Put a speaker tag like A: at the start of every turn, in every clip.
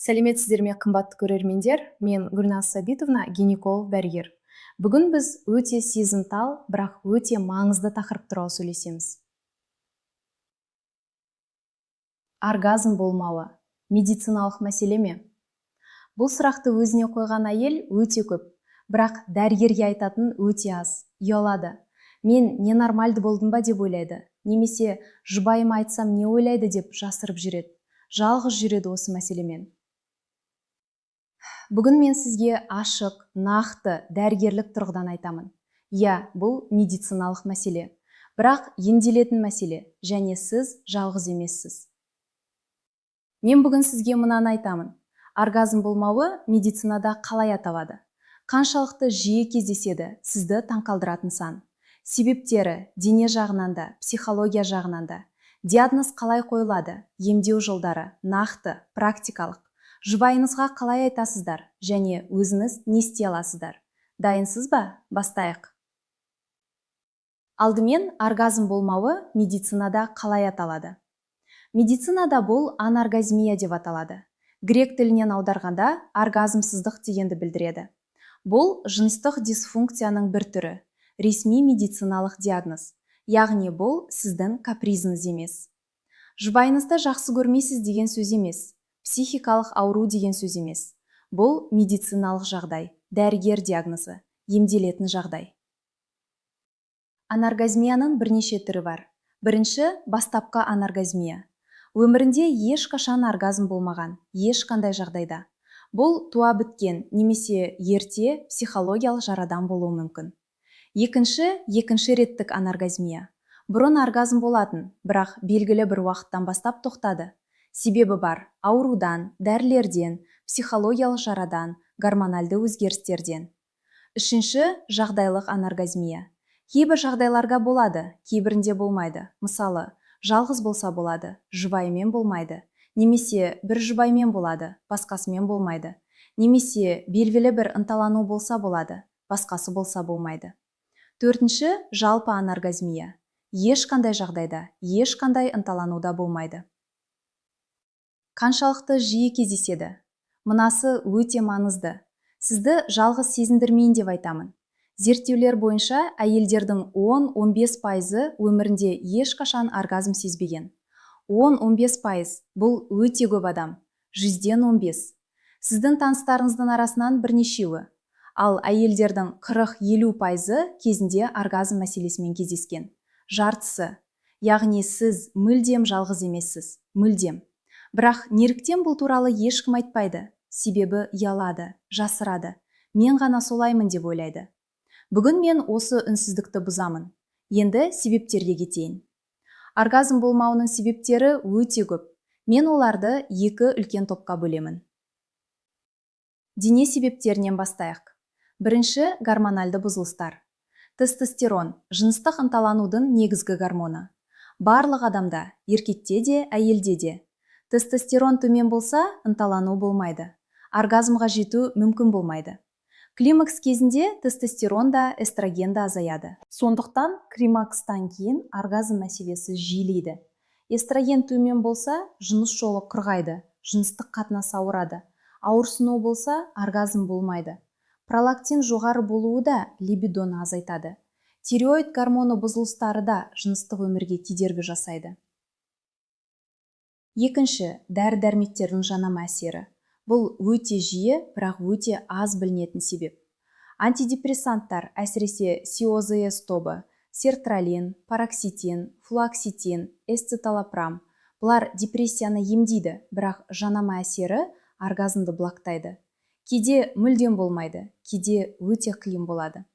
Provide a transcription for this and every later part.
A: Сәлеметсіздер ме, қымбатты көрермендер? Мен Гүлназ Сабитовна, гинеколог-дәрігер. Бүгін біз өте сезімтал, бірақ өте маңызды тақырып туралы сөйлесеміз. Оргазм болмауы медициналық мәселе ме? Бұл сұрақты өзіне қойған әйел өте көп, бірақ дәрігерге айтатын өте аз, ұялады. Мен ненормальды болдым ба деп ойлайды, немесе жұбайыма айтсам не ойлайды деп жасырып жүреді. Жалғыз жүреді осы мәселемен. Бүгін мен сізге ашық, нақты, дәрігерлік тұрғыдан айтамын. Иә, бұл медициналық мәселе. Бірақ емделетін мәселе, және сіз жалғыз емессіз. Мен бүгін сізге мынаны айтамын. Оргазм болмауы медицинада қалай аталады? Қаншалықты жиі кездеседі сізді таңқалдыратын сан? Себептері дене жағынан да, психология жағынан да. Диагноз қалай қойылады? Емдеу жолдары, нақты, практикалық. Жұбайыңызға қалай айтасыздар және өзіңіз не істей аласыздар? Дайынсыз ба? Бастайық. Алдымен оргазм болмауы медицинада қалай аталады? Медицинада бұл аноргазмия деп аталады. Грек тілінен аударғанда оргазмсыздық дегенді білдіреді. Бұл жыныстық дисфункцияның бір түрі, ресми медициналық диагноз. Яғни бұл сіздің капризіңіз емес. Жұбайыңызды жақсы көрмейсіз деген сөз емес. Психикалық ауру деген сөз емес. Бұл медициналық жағдай, дәрігер диагнозы, емделетін жағдай. Аноргазмияның бірнеше түрі бар. Бірінші, бастапқы аноргазмия. Өмірінде ешқашан оргазм болмаған, ешқандай жағдайда. Бұл туа біткен немесе ерте психологиялық жарадан болуы мүмкін. Екінші реттік аноргазмия. Бұрын оргазм болатын, бірақ белгілі бір уақыттан бастап тоқтады. Себебі бар: аурудан, дәрілерден, психологиялық жарадан, гормональды өзгерістерден. Үшінші, жағдайлық аноргазмия. Кейбір жағдайларға болады, кейбірінде болмайды. Мысалы, жалғыз болса болады, жұбайымен болмайды. Немесе бір жұбаймен болады, басқасымен болмайды. Немесе белгілі бір ынталану болса болады, басқасы болса болмайды. Төртінші, жалпы аноргазмия. Ешқандай жағдайда, ешқандай ынталануда болмайды. Қаншалықты жиі кездеседі? Мынасы өте маңызды. Сізді жалғыз сезіндірмейін деп айтамын. Зерттеулер бойынша әйелдердің 10-15% өмірінде ешқашан оргазм сезбеген. 10-15% бұл өте көп адам. 100-ден 15. Сіздің таныстарыңыздың арасынан бірнешеуі. Ал әйелдердің 40-50% кезінде оргазм мәселесімен кездескен. Жартысы. Яғни сіз мүлдем жалғыз емессіз. Мүлдем. Бірақ неліктен бұл туралы ешкім айтпайды? Себебі ұялады, жасырады. Мен ғана солаймын деп ойлайды. Бүгін мен осы үнсіздікті бұзамын. Енді себептерге кетейін. Оргазм болмауының себептері өте көп. Мен оларды екі үлкен топқа бөлемін. Дене себептерінен бастайық. Бірінші, гормональды бұзылыстар. Тестостерон, жыныстық ынталанудың негізгі гормоны. Барлық адамда, еркекте де, әйелде де. Тестостерон төмен болса, ынталану болмайды. Оргазмға жету мүмкін болмайды. Климакс кезінде тестостерон да, эстроген да азаяды. Сондықтан климакстан кейін оргазм мәселесі жиілейді. Эстроген төмен болса, жыныс жолы құрғайды, жыныстық қатынас ауырады. Ауырсыну болса, оргазм болмайды. Пролактин жоғары болуы да либидоны азайтады. Тиреоид гормоны бұзылыстары да жыныстық өмірге кедергі жасайды. Екінші, дәрі-дәрмектердің жанама әсері. Бұл өте жиі, бірақ өте аз білінетін себеп. Антидепрессанттар, әсіресе СОЗС тобы, сертралин, пароксетин, флуоксетин, эсциталопрам. Бұлар депрессияны емдейді, бірақ жанама әсері оргазмды блоктайды. Кейде мүлдем болмайды, кейде өте қиын болады.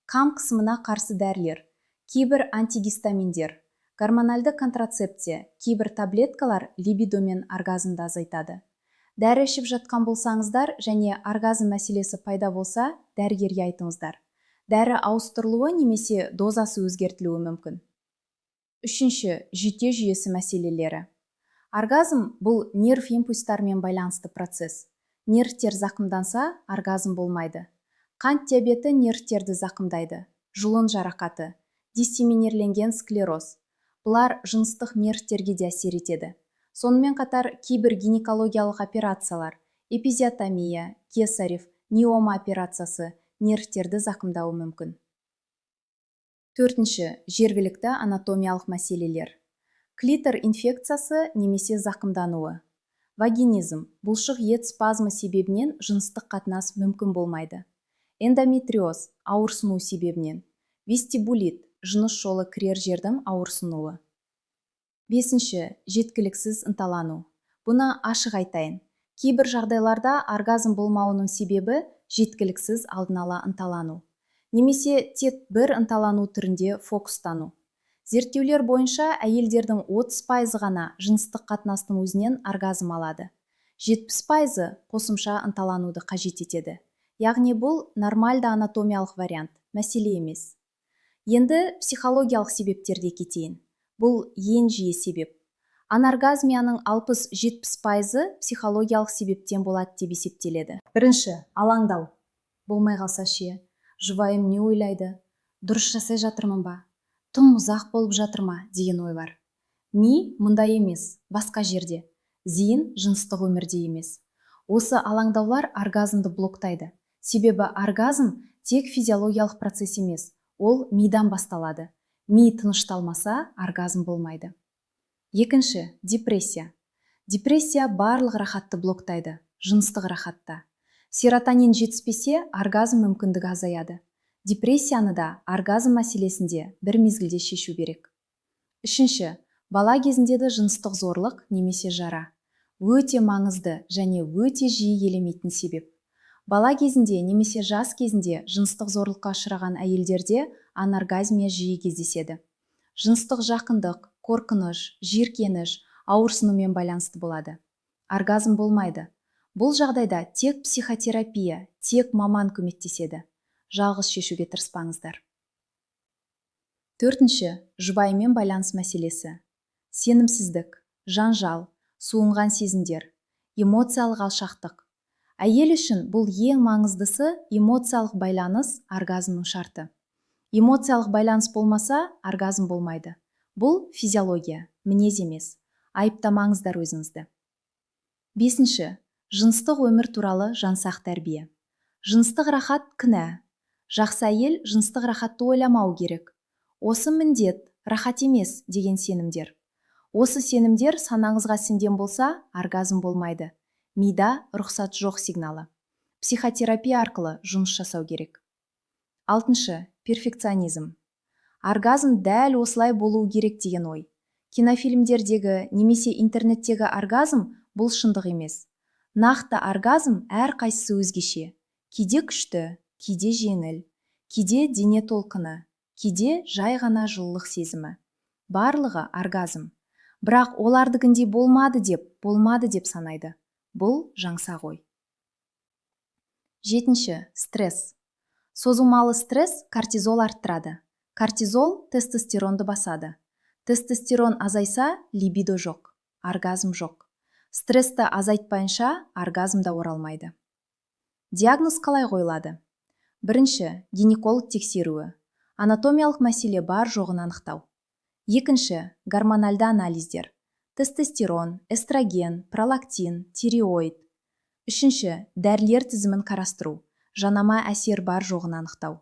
A: Қан қысымына қарсы дәрілер, кейбір антигистаминдер, гормональды контрацепция, кейбір таблеткалар либидо мен оргазмды азайтады. Дәрі ішіп жатқан болсаңыздар және оргазм мәселесі пайда болса, дәрігерге айтыңыздар. Дәрі ауыстырылуы немесе дозасы өзгертілуі мүмкін. Үшінші, жүйке жүйесі мәселелері. Оргазм бұл нерв импульстарымен байланысты процесс. Нервтер зақымданса, оргазм болмайды. Қант диабеті нервтерді зақымдайды. Жұлын жарақаты, диссеминирленген склероз. Бұлар жыныстық нервтерге де әсер етеді. Сонымен қатар кейбір гинекологиялық операциялар, эпизиотомия, кесарев, неома операциясы нервтерді зақымдауы мүмкін. Төртінші, жергілікті анатомиялық мәселелер. Клитор инфекциясы немесе зақымдануы. Вагинизм, бұлшық ет спазмы себебінен жыныстық қатынас мүмкін болмайды. Эндометриоз, ауырсыну себебінен. Вестибулит, жыныс жолы кірер жердің ауырсынуы. Бесінші, жеткіліксіз ынталану. Бұны ашық айтайын. Кейбір жағдайларда оргазм болмауының себебі жеткіліксіз алдын ала ынталану. Немесе тек бір ынталану түрінде фокустану. Зерттеулер бойынша әйелдердің 30% ғана жыныстық қатынастың өзінен оргазм алады. 70% қосымша ынталануды қажет етеді. Яғни бұл нормальды анатомиялық вариант, мәселе емес. Енді психологиялық себептерде кетейін. Бұл ең жиі себеп. Аноргазмияның 60-70% психологиялық себептен болады деп есептеледі. Бірінші, алаңдау. Болмай қалса ше, жұбайым не ойлайды? Дұрыс жасай жатырмын ба? Тым ұзақ болып жатыр ма деген ой бар. Ми мұнда емес, басқа жерде. Зейін жыныстық өмірде емес. Осы алаңдаулар оргазмды блоктайды. Себебі оргазм тек физиологиялық процесс емес, ол мидан басталады. Ми тынышталмаса, оргазм болмайды. Екінші, депрессия. Депрессия барлық рахатты блоктайды, жыныстық рахатта. Серотонин жетіспесе, оргазм мүмкіндігі азаяды. Депрессияны да оргазм мәселесінде бір мезгілде шешу керек. Үшінші, бала кезінде де жыныстық зорлық немесе жара. Өте маңызды және өте жиі келемейтін себеп. Бала кезінде немесе жас кезінде жыныстық зорлыққа ұшыраған әйелдерде аноргазмия жиі кездеседі. Жыныстық жақындық, қорқыныш, жиіркеніш, ауырсынумен байланысты болады. Оргазм болмайды. Бұл жағдайда тек психотерапия, тек маман көмектеседі. Жалғыз шешуге тырыспаңыздар. Төртінші, жұбайымен байланыс мәселесі. Сенімсіздік, жанжал, суынған сезімдер, эмоциялық алшақтық. Әйел үшін бұл ең маңыздысы эмоциялық байланыс оргазмның шарты. Эмоциялық байланыс болмаса, оргазм болмайды. Бұл физиология, мінез емес. Айыптамаңыздар өзіңізді. Бесінші, жыныстық өмір туралы жансақ тәрбие. Жыныстық рахат кінә. Жақсы әйел жыныстық рахатты ойламау керек. Осы міндет, рахат емес деген сенімдер. Осы сенімдер санаңызға сіңген болса, оргазм болмайды. Мида рұқсат жоқ сигналы. Психотерапия арқылы жұмыс жасау керек. Алтыншы, перфекционизм. Оргазм дәл осылай болуы керек деген ой. Кинофильмдердегі немесе интернеттегі оргазм бұл шындық емес. Нақты оргазм әр қайсысы өзгеше. Кейде күшті, кейде жеңіл, кейде дене толқыны, кейде жай ғана жылылық сезімі. Барлығы оргазм. Бірақ олардығындай болмады деп санайды. Бұл жаңсақ ой. Жетінші, стресс. Созылмалы стресс кортизол арттырады. Кортизол тестостеронды басады. Тестостерон азайса, либидо жоқ, оргазм жоқ. Стрессті азайтпайынша оргазмда оралмайды. Диагноз қалай қойылады? Бірінші, гинеколог тексеруі. Анатомиялық мәселе бар жоғын анықтау. Екінші, гормональды анализдер. Тестостерон, эстроген, пролактин, тиреоид. Үшінші, дәрілер тізімін қарастыру. Жанама әсер бар жоғын анықтау.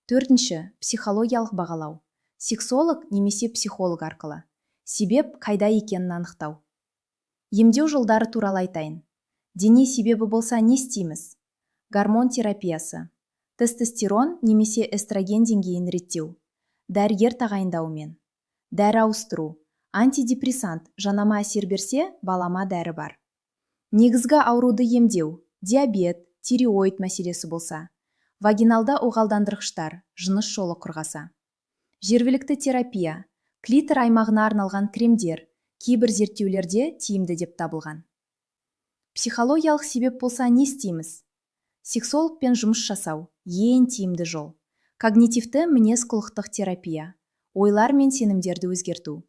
A: Төртінші, психологиялық бағалау. Сексолог немесе психолог арқылы. Себеп қайда екенін анықтау. Емдеу жолдары туралы айтайын. Дене себебі болса не істейміз? Гормон терапиясы. Тестостерон немесе эстроген деңгейін реттеу. Дәрігер тағайындауымен. Дәрі ауыстыру. Антидепрессант жанама әсер берсе, балама дәрі бар. Негізгі ауруды емдеу. Диабет, тиреоид мәселесі болса. Вагиналда оғалдандырғыштар, жыныс жолы құрғаса. Жергілікті терапия. Клитор аймағына арналған кремдер. Кейбір зерттеулерде тиімді деп табылған. Психологиялық себеп болса не істейміз? Сексологпен жұмыс жасау ең тиімді жол. Когнитивті мінез-құлықтық терапия. Ойлар мен сенімдерді өзгерту.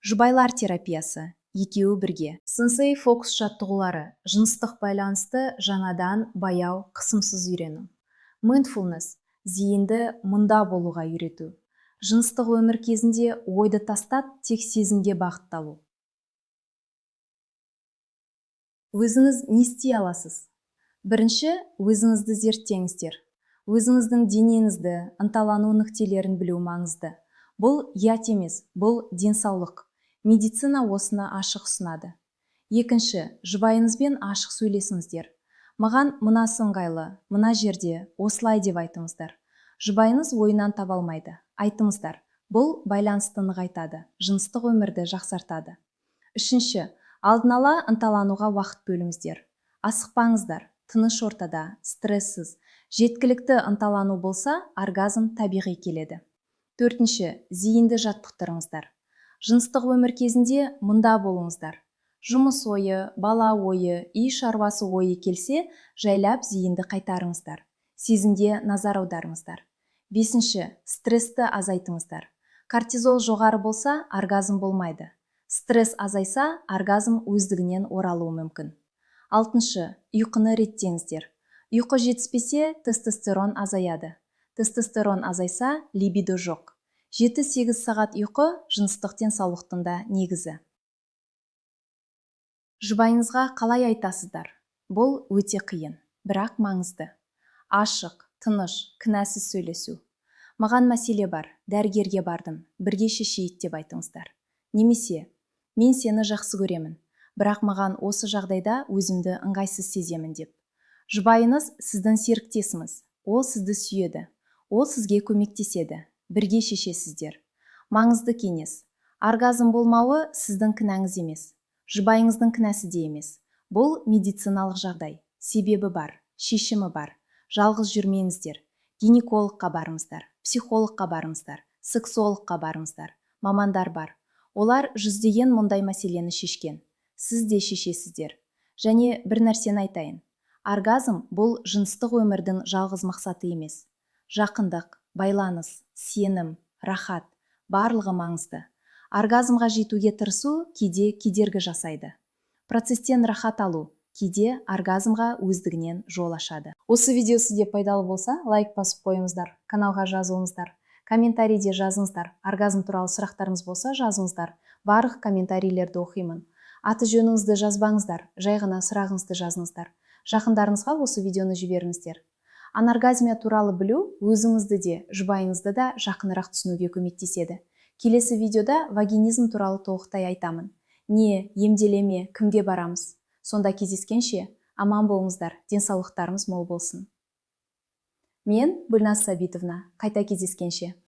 A: Жұбайлар терапиясы. Екеуі бірге. Сенсей фокус жаттығулары. Жыныстық байланысты жаңадан баяу, қысымсыз үйрену. Mindfulness. Зейінді мұнда болуға үйрету. Жыныстық өмір кезінде ойды тастап, тек сезімге бағытталу. Өзіңіз не істей аласыз? Бірінші, өзіңізді зерттеңіздер. Өзіңіздің денеңізді, ынталану нүктелерін білу маңызды. Бұл ұят емес, бұл денсаулық. Медицина осыны ашық ұсынады. Екінші, жұбайыңызбен ашық сөйлесіңіздер. Маған мынасы ыңғайлы, мына жерде, осылай деп айтыңыздар. Жұбайыңыз ойынан таба алмайды. Айтыңыздар. Бұл байланысты нығайтады, жыныстық өмірді жақсартады. Үшінші, алдын ала ынталануға уақыт бөліңіздер. Асықпаңыздар. Тыныш ортада, стрессіз, жеткілікті ынталану болса, оргазм табиғи келеді. Төртінші, зейінді жаттықтырыңыздар. Жыныстық өмір кезінде мұнда болыңыздар. Жұмыс ойы, бала ойы, үй шаруасы ойы келсе, жайлап зейінді қайтарыңыздар. Сезімге назар аударыңыздар. Бесінші, стрессті азайтыңыздар. Кортизол жоғары болса, оргазм болмайды. Стресс азайса, оргазм өздігінен оралуы мүмкін. Алтыншы, ұйқыны реттеңіздер. Ұйқы жетіспесе, тестостерон азаяды. Тестостерон азайса, либидо жоқ. 7-8 сағат ұйқы жыныстық денсаулықтың да негізі. Жұбайыңызға қалай айтасыздар? Бұл өте қиын, бірақ маңызды. Ашық, тыныш, кінәсіз сөйлесу. Маған мәселе бар, дәрігерге бардым, бірге шешейік деп айтыңыздар. Немесе, мен сені жақсы көремін, бірақ маған осы жағдайда өзімді ыңғайсыз сеземін деп. Жұбайыңыз сіздің серіктесіңіз, ол сізді сүйеді, ол сізге көмектеседі, бірге шешесіздер. Маңызды кеңес. Оргазм болмауы сіздің кінәңіз емес, жұбайыңыздың кінәсі де емес. Бұл медициналық жағдай, себебі бар, шешімі бар. Жалғыз жүрмеңіздер. Гинекологқа барыңыздар, психологқа барыңыздар, сексологқа барыңыздар. Мамандар бар. Олар жүздеген мұндай мәселені шешкен. Сіз де шешесіздер. Және бір нәрсені айтайын. Оргазм бұл жыныстық өмірдің жалғыз мақсаты емес. Жақындық, байланыс, сенім, рахат, барлығы маңызды. Оргазмға жетуге тырысу кейде кедергі жасайды. Процестен рахат алу кейде оргазмға өздігінен жол ашады. Осы видео сізге пайдалы болса, лайк басып қойыңыздар, каналға жазылыңыздар. Комментарийде жазыңыздар. Оргазм туралы сұрақтарыңыз болса, жазыңыздар. Барлық комментарийлерді оқимын. Аты жөніңізді жазбаңыздар, жай ғана сұрағыңызды жазыңыздар. Жақындарыңызға осы видеоны жіберіңіздер. Аноргазмия туралы білу өзіңізді де, жұбайыңызды да жақынырақ түсінуге көмектеседі. Келесі видеода вагинизм туралы толықтай айтамын. Не, емделеме, кімге барамыз? Сонда кездескенше, аман болыңыздар, денсаулықтарыңыз мол болсын. Мен Гүлназ Сәбитовна, қайта кездескенше.